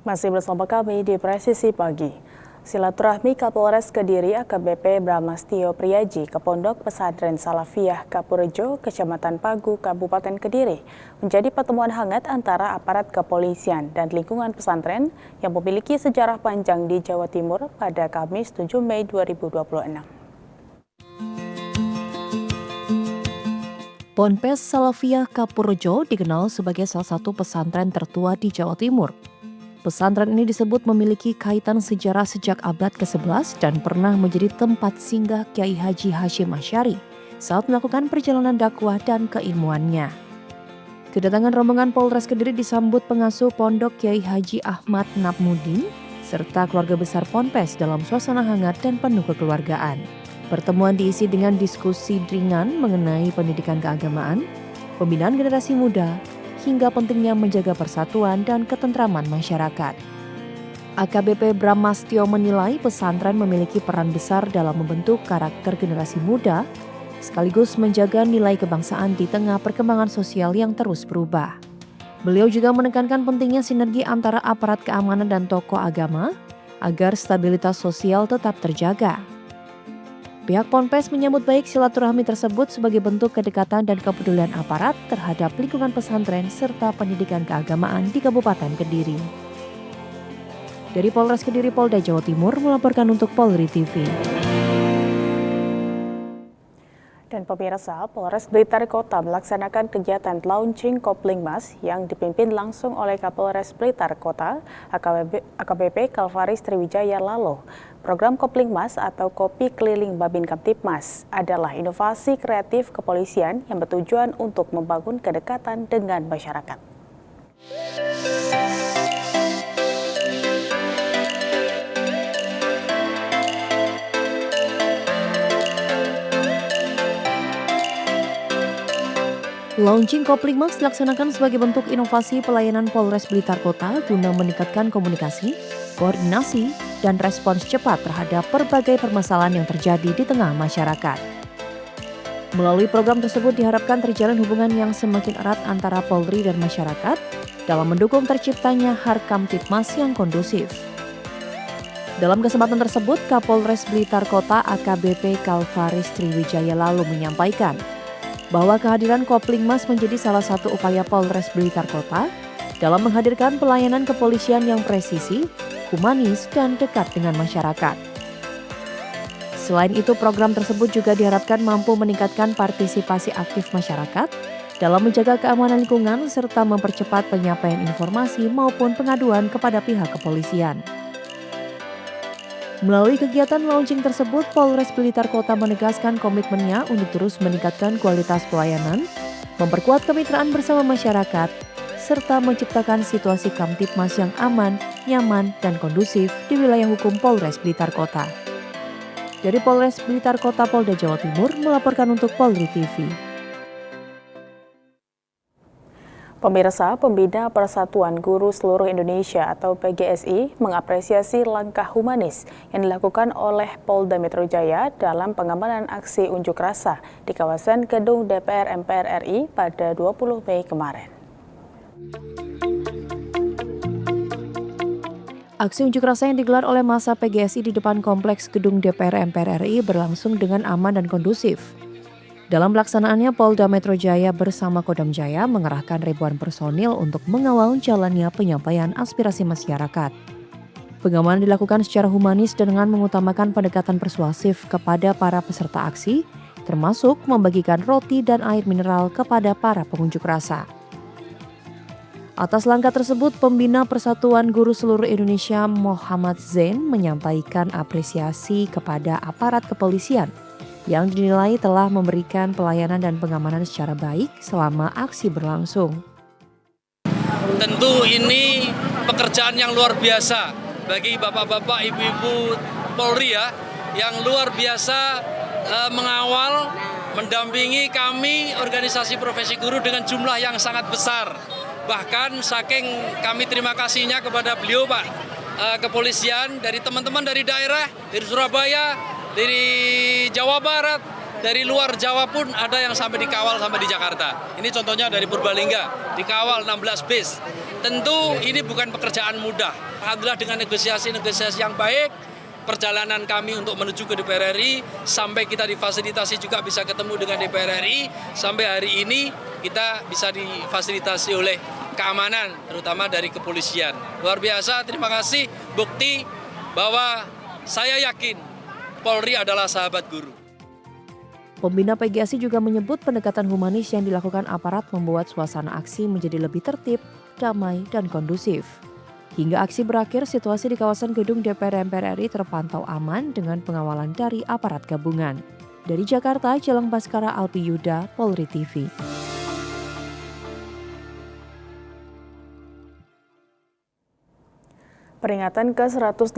Masih bersama kami di Presisi Pagi. Silaturahmi Kapolres Kediri AKBP Bramastio Priaji ke Pondok Pesantren Salafiyah Kapurjo, Kecamatan Pagu, Kabupaten Kediri, menjadi pertemuan hangat antara aparat kepolisian dan lingkungan pesantren yang memiliki sejarah panjang di Jawa Timur pada Kamis 7 Mei 2026. Ponpes Salafiyah Kapurjo dikenal sebagai salah satu pesantren tertua di Jawa Timur. Pesantren ini disebut memiliki kaitan sejarah sejak abad ke-11 dan pernah menjadi tempat singgah Kiai Haji Hashim Asy'ari saat melakukan perjalanan dakwah dan keilmuannya. Kedatangan rombongan Polres Kediri disambut pengasuh pondok Kiai Haji Ahmad Nabmuddin serta keluarga besar Ponpes dalam suasana hangat dan penuh kekeluargaan. Pertemuan diisi dengan diskusi ringan mengenai pendidikan keagamaan, pembinaan generasi muda, hingga pentingnya menjaga persatuan dan ketentraman masyarakat. AKBP Bramastio menilai pesantren memiliki peran besar dalam membentuk karakter generasi muda, sekaligus menjaga nilai kebangsaan di tengah perkembangan sosial yang terus berubah. Beliau juga menekankan pentingnya sinergi antara aparat keamanan dan tokoh agama agar stabilitas sosial tetap terjaga. Pihak Ponpes menyambut baik silaturahmi tersebut sebagai bentuk kedekatan dan kepedulian aparat terhadap lingkungan pesantren serta pendidikan keagamaan di Kabupaten Kediri. Dari Polres Kediri, Polda Jawa Timur melaporkan untuk Polri TV. Dan pemirsa, Polres Blitar Kota melaksanakan kegiatan launching Kopling Mas yang dipimpin langsung oleh Kapolres Blitar Kota, AKBP Kalvaris Triwijaya Lalo. Program Kopling Mas atau Kopi Keliling Babin Kamtibmas adalah inovasi kreatif kepolisian yang bertujuan untuk membangun kedekatan dengan masyarakat. Launching Kopling Mas dilaksanakan sebagai bentuk inovasi pelayanan Polres Blitar Kota guna meningkatkan komunikasi, koordinasi, dan respons cepat terhadap berbagai permasalahan yang terjadi di tengah masyarakat. Melalui program tersebut diharapkan terjalin hubungan yang semakin erat antara Polri dan masyarakat dalam mendukung terciptanya Harkamtibmas yang kondusif. Dalam kesempatan tersebut, Kapolres Blitar Kota AKBP Kalvaris Triwijaya Lalu menyampaikan bahwa kehadiran Kopling Mas menjadi salah satu upaya Polres Blitar Kota dalam menghadirkan pelayanan kepolisian yang presisi, humanis, dan dekat dengan masyarakat. Selain itu, program tersebut juga diharapkan mampu meningkatkan partisipasi aktif masyarakat dalam menjaga keamanan lingkungan serta mempercepat penyampaian informasi maupun pengaduan kepada pihak kepolisian. Melalui kegiatan launching tersebut, Polres Blitar Kota menegaskan komitmennya untuk terus meningkatkan kualitas pelayanan, memperkuat kemitraan bersama masyarakat, serta menciptakan situasi Kamtibmas yang aman, nyaman, dan kondusif di wilayah hukum Polres Blitar Kota. Dari Polres Blitar Kota, Polda Jawa Timur melaporkan untuk Polri TV. Pemirsa, Pembina Persatuan Guru Seluruh Indonesia atau PGSI mengapresiasi langkah humanis yang dilakukan oleh Polda Metro Jaya dalam pengamanan aksi unjuk rasa di kawasan gedung DPR MPR RI pada 20 Mei kemarin. Aksi unjuk rasa yang digelar oleh massa PGSI di depan kompleks gedung DPR MPR RI berlangsung dengan aman dan kondusif. Dalam pelaksanaannya, Polda Metro Jaya bersama Kodam Jaya mengerahkan ribuan personil untuk mengawal jalannya penyampaian aspirasi masyarakat. Pengamanan dilakukan secara humanis dan dengan mengutamakan pendekatan persuasif kepada para peserta aksi, termasuk membagikan roti dan air mineral kepada para pengunjuk rasa. Atas langkah tersebut, Pembina Persatuan Guru Seluruh Indonesia Muhammad Zain menyampaikan apresiasi kepada aparat kepolisian yang dinilai telah memberikan pelayanan dan pengamanan secara baik selama aksi berlangsung. Tentu ini pekerjaan yang luar biasa bagi bapak-bapak, ibu-ibu Polri ya, yang luar biasa mengawal, mendampingi kami organisasi profesi guru dengan jumlah yang sangat besar. Bahkan saking kami terima kasihnya kepada beliau Pak Kepolisian, dari teman-teman dari daerah, dari Surabaya, dari Jawa Barat, dari luar Jawa pun ada yang sampai dikawal sampai di Jakarta. Ini contohnya dari Purbalingga, dikawal 16 bis. Tentu ini bukan pekerjaan mudah. alhamdulillah dengan negosiasi-negosiasi yang baik, perjalanan kami untuk menuju ke DPR RI, sampai kita difasilitasi juga bisa ketemu dengan DPR RI, sampai hari ini kita bisa difasilitasi oleh keamanan, terutama dari kepolisian. Luar biasa, terima kasih, bukti bahwa saya yakin Polri adalah sahabat guru. Pembina PGSI juga menyebut pendekatan humanis yang dilakukan aparat membuat suasana aksi menjadi lebih tertib, damai, dan kondusif. Hingga aksi berakhir, situasi di kawasan gedung DPR MPR RI terpantau aman dengan pengawalan dari aparat gabungan. Dari Jakarta, Jelang Baskara Alpi Yuda, Polri TV. Peringatan ke-118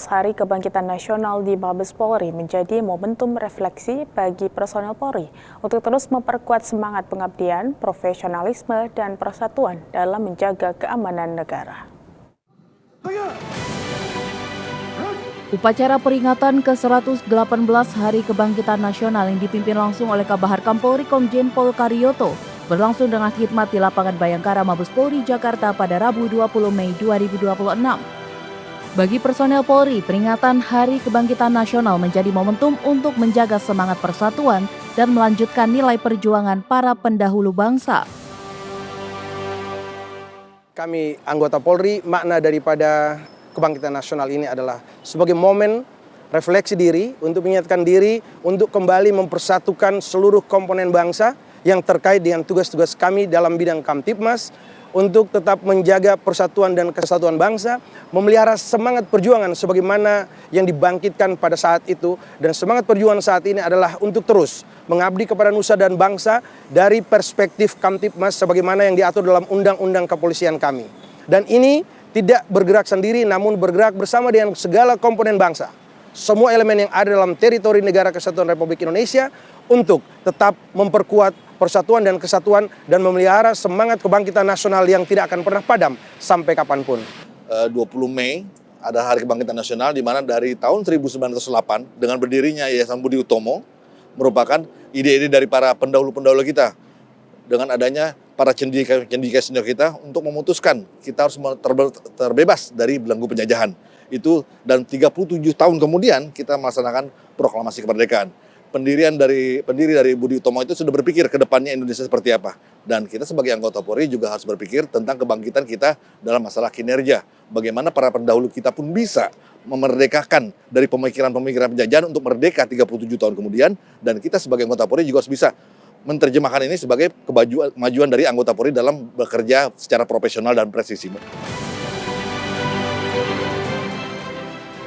Hari Kebangkitan Nasional di Mabes Polri menjadi momentum refleksi bagi personel Polri untuk terus memperkuat semangat pengabdian, profesionalisme, dan persatuan dalam menjaga keamanan negara. Upacara peringatan ke-118 Hari Kebangkitan Nasional yang dipimpin langsung oleh Kabahar Kampolri Komjen Pol Karyoto berlangsung dengan khidmat di lapangan Bayangkara Mabes Polri Jakarta pada Rabu 20 Mei 2026. Bagi personel Polri, peringatan Hari Kebangkitan Nasional menjadi momentum untuk menjaga semangat persatuan dan melanjutkan nilai perjuangan para pendahulu bangsa. Kami anggota Polri, makna daripada Kebangkitan Nasional ini adalah sebagai momen refleksi diri untuk mengingatkan diri untuk kembali mempersatukan seluruh komponen bangsa yang terkait dengan tugas-tugas kami dalam bidang Kamtibmas untuk tetap menjaga persatuan dan kesatuan bangsa, memelihara semangat perjuangan sebagaimana yang dibangkitkan pada saat itu, dan semangat perjuangan saat ini adalah untuk terus mengabdi kepada nusa dan bangsa dari perspektif Kamtibmas sebagaimana yang diatur dalam Undang-Undang Kepolisian kami. Dan ini tidak bergerak sendiri namun bergerak bersama dengan segala komponen bangsa, semua elemen yang ada dalam teritori Negara Kesatuan Republik Indonesia untuk tetap memperkuat persatuan dan kesatuan dan memelihara semangat kebangkitan nasional yang tidak akan pernah padam sampai kapanpun. 20 Mei ada Hari Kebangkitan Nasional di mana dari tahun 1908 dengan berdirinya Yayasan Budi Utomo merupakan ide-ide dari para pendahulu-pendahulu kita. Dengan adanya para cendekia senior kita untuk memutuskan kita harus terbebas dari belenggu penjajahan. Itu dan 37 tahun kemudian kita melaksanakan proklamasi kemerdekaan. Pendiri dari Budi Utomo itu sudah berpikir ke depannya Indonesia seperti apa. Dan kita sebagai anggota Polri juga harus berpikir tentang kebangkitan kita dalam masalah kinerja. Bagaimana para pendahulu kita pun bisa memerdekakan dari pemikiran-pemikiran penjajahan untuk merdeka 37 tahun kemudian. Dan kita sebagai anggota Polri juga harus bisa menerjemahkan ini sebagai kemajuan dari anggota Polri dalam bekerja secara profesional dan presisi.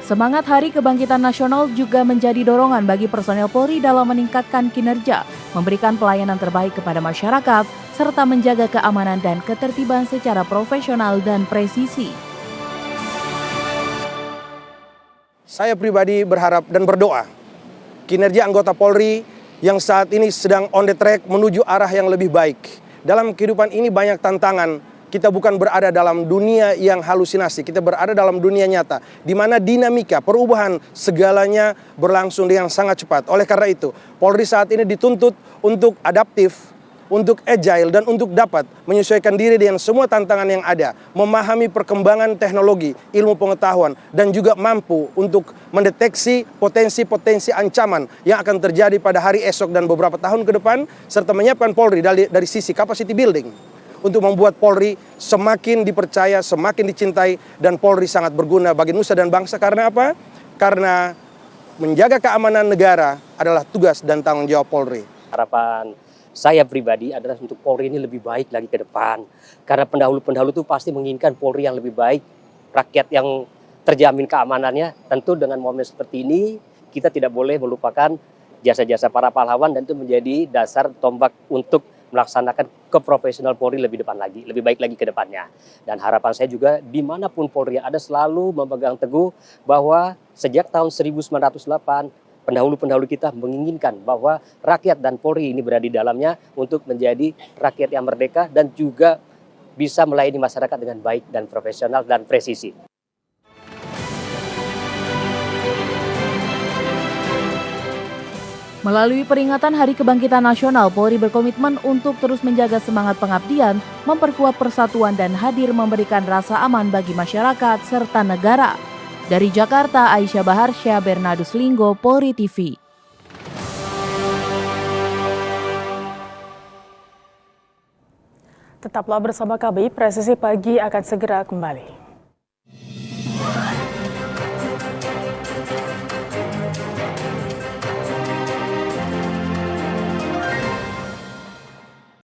Semangat Hari Kebangkitan Nasional juga menjadi dorongan bagi personel Polri dalam meningkatkan kinerja, memberikan pelayanan terbaik kepada masyarakat, serta menjaga keamanan dan ketertiban secara profesional dan presisi. Saya pribadi berharap dan berdoa kinerja anggota Polri yang saat ini sedang on the track menuju arah yang lebih baik. Dalam kehidupan ini banyak tantangan. Kita bukan berada dalam dunia yang halusinasi, kita berada dalam dunia nyata, di mana dinamika, perubahan, segalanya berlangsung dengan sangat cepat. Oleh karena itu, Polri saat ini dituntut untuk adaptif, untuk agile, dan untuk dapat menyesuaikan diri dengan semua tantangan yang ada, memahami perkembangan teknologi, ilmu pengetahuan, dan juga mampu untuk mendeteksi potensi-potensi ancaman yang akan terjadi pada hari esok dan beberapa tahun ke depan, serta menyiapkan Polri dari sisi capacity building, untuk membuat Polri semakin dipercaya, semakin dicintai, dan Polri sangat berguna bagi nusa dan bangsa. Karena apa? Karena menjaga keamanan negara adalah tugas dan tanggung jawab Polri. Harapan saya pribadi adalah untuk Polri ini lebih baik lagi ke depan. Karena pendahulu-pendahulu itu pasti menginginkan Polri yang lebih baik, rakyat yang terjamin keamanannya. Tentu dengan momen seperti ini, kita tidak boleh melupakan jasa-jasa para pahlawan, dan itu menjadi dasar tombak untuk melaksanakan keprofesional Polri lebih depan lagi, lebih baik lagi ke depannya. Dan harapan saya juga dimanapun Polri ada selalu memegang teguh bahwa sejak tahun 1908 pendahulu-pendahulu kita menginginkan bahwa rakyat dan Polri ini berada di dalamnya untuk menjadi rakyat yang merdeka dan juga bisa melayani masyarakat dengan baik dan profesional dan presisi. Melalui peringatan Hari Kebangkitan Nasional, Polri berkomitmen untuk terus menjaga semangat pengabdian, memperkuat persatuan dan hadir memberikan rasa aman bagi masyarakat serta negara. Dari Jakarta, Aisyah Baharsyah, Bernardus Linggo, Polri TV. Tetaplah bersama kami, Presisi Pagi akan segera kembali.